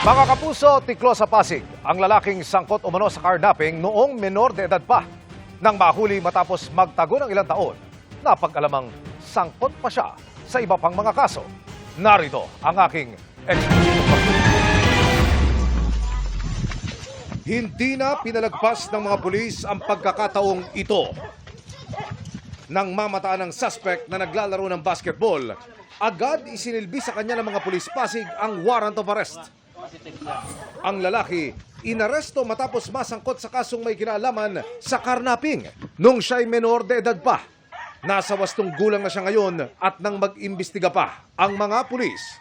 Mga kapuso, tiklo sa Pasig, ang lalaking sangkot umano sa carnapping noong menor de edad pa. Nang mahuli matapos magtago ng ilang taon, napag-alamang sangkot pa siya sa iba pang mga kaso. Narito ang aking exclusive. Hindi na pinalagpas ng mga pulis ang pagkakataong ito. Nang mamataan ng suspect na naglalaro ng basketball, agad isinilbi sa kanya ng mga pulis Pasig ang warrant of arrest. Ang lalaki, inaresto matapos masangkot sa kasong may kinalaman sa carnapping nung siya'y menor de edad pa. Nasa 8 gulang na siya ngayon at nang mag-imbestiga pa ang mga pulis.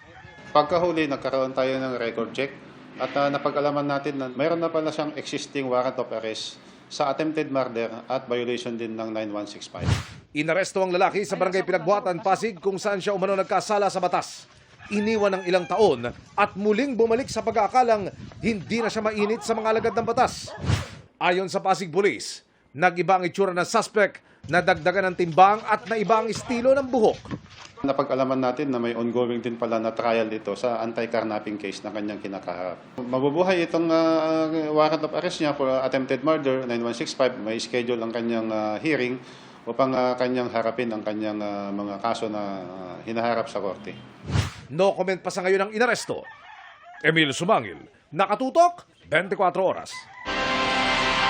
Pagkahuli, nagkaroon tayo ng record check at napag-alaman natin na mayroon na pala siyang existing warrant of arrest sa attempted murder at violation din ng 9165. Inaresto ang lalaki sa barangay Pinagbuhatan, Pasig kung saan siya umano nagkasala sa batas. Iniwan ng ilang taon at muling bumalik sa pag-aakalang hindi na siya mainit sa mga alagad ng batas. Ayon sa Pasig Police, nag-iba ang itsura ng suspect, nadagdagan ng timbang at naiba ang estilo ng buhok. Napag-alaman natin na may ongoing din pala na trial dito sa anti-carnapping case na kanyang kinakaharap. Mabubuhay itong warrant of arrest niya for attempted murder, 9165. May schedule ang kanyang hearing upang kanyang harapin ang kanyang mga kaso na hinaharap sa korte. No comment pa sa ngayon ang inaresto. Emil Sumangil, Nakatutok, 24 Oras.